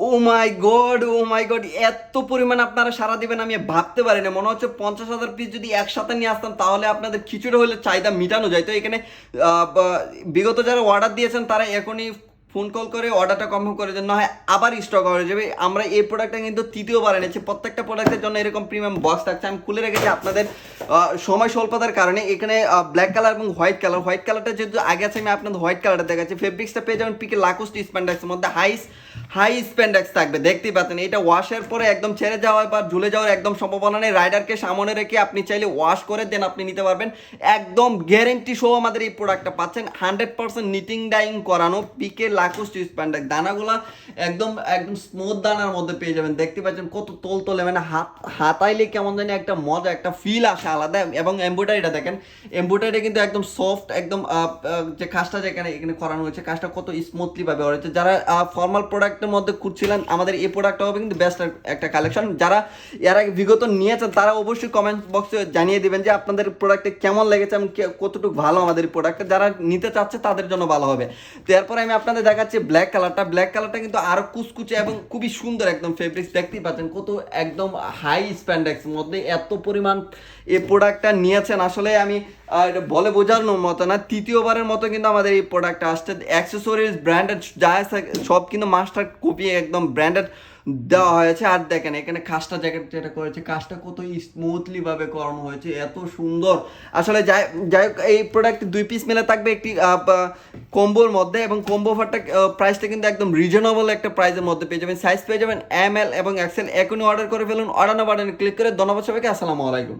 ও মাই god, এত পরিমাণ আপনারা সারা দিবেন আমি ভাবতে পারি না। মনে হচ্ছে 50,000 পিস যদি একসাথে নিয়ে আসতাম তাহলে আপনাদের খিচুড়ি হলে চাহিদা মিটানো যায়। তো এখানে বিগত যারা অর্ডার দিয়েছেন তারা এখনই ফোন কল করে অর্ডারটা কনফার্ম করে দেন, না হয় আবার স্টক হয়ে যাবে। আমরা এই প্রোডাক্টটা কিন্তু তৃতীয়বার এনেছি। প্রত্যেকটা প্রোডাক্টের জন্য এরকম প্রিমিয়াম বক্স থাকছে। আমি খুলে রেখেছি আপনাদের সময় স্বল্পতার কারণে। এখানে ব্ল্যাক কালার এবং হোয়াইট কালারটা যেহেতু আগে আছে আমি আপনাদের হোয়াইট কালারটা দেখাচ্ছি। ফেব্রিক্সটা পেয়ে যাবেন পিকে লাকোস্ট স্প্যান্ডেক্সের মধ্যে হাই স্প্যান্ডেক্স থাকবে, দেখতেই পাচ্ছেন। এটা ওয়াশের পরে একদম ছেড়ে যাওয়া বা ঝুলে যাওয়ার একদম সম্ভাবনা নেই। রাইডারকে সামনে রেখে আপনি চাইলে ওয়াশ করে দেন আপনি নিতে পারবেন। একদম গ্যারেন্টি সহ আমাদের এই প্রোডাক্টটা পাচ্ছেন। 100% নিটিং ডাইং করানো পিকে লাকোস্ট স্প্যান্ডেক্স। দানাগুলো একদম একদম স্মুথ দানার মধ্যে পেয়ে যাবেন। দেখতে পাচ্ছেন কত তোলে, মানে হাতাইলে কেমন জানি একটা মজা, একটা ফিল আসে আলাদা। এবং এমব্রয়ডারিটা দেখেন, এমব্রয়ডারি কিন্তু একদম সফট, একদম যে কাজটা যেখানে এখানে করানো হয়েছে কাজটা কত স্মুথলি ভাবে হয়েছে। যারা ফর্মাল প্রোডাক্টের মধ্যে খুঁজছিলেন আমাদের এই প্রোডাক্টটা হবে কিন্তু বেস্ট একটা কালেকশন। যারা এর আগে বিগত নিয়েছেন তারা অবশ্যই কমেন্ট বক্সে জানিয়ে দিবেন যে আপনাদের প্রোডাক্টে কেমন লেগেছে এবং কতটুকু ভালো আমাদের এই প্রোডাক্টটা। যারা নিতে চাচ্ছে তাদের জন্য ভালো হবে। তো এরপরে আমি আপনাদের দেখাচ্ছি ব্ল্যাক কালারটা কিন্তু আরো কুচকুচে এবং খুবই সুন্দর একদম ফেব্রিক্স। দেখতেই পাচ্ছেন কত একদম হাই স্প্যান্ডেক্স মধ্যে এত পরিমাণ এই প্রোডাক্টটা নিয়েছেন। আসলে আমি এটা বলে বোঝানোর মতো না। তৃতীয়বারের মতো কিন্তু আমাদের এই প্রোডাক্টটা আসছে। অ্যাক্সেসরিজ ব্র্যান্ডেড যা আছে সব কিন্তু মাস্টার কপি একদম ব্র্যান্ডেড দেওয়া হয়েছে। আর দেখেন এখানে কাজটা যেটা করেছে কাজটা কত স্মুথলি ভাবে করানো হয়েছে, এত সুন্দর। আসলে যাই হোক এই প্রোডাক্ট 2 পিস মিলে থাকবে একটি কম্বোর মধ্যে, এবং কম্বো অফারটা প্রাইসটা কিন্তু একদম রিজনেবল একটা প্রাইসের মধ্যে পেয়ে যাবেন। সাইজ পেয়ে যাবেন ML এবং XL। এখনই অর্ডার করে ফেলুন। অর্ডার বাটনে ক্লিক করে। ধন্যবাদ সবাইকে। আসসালামু আলাইকুম।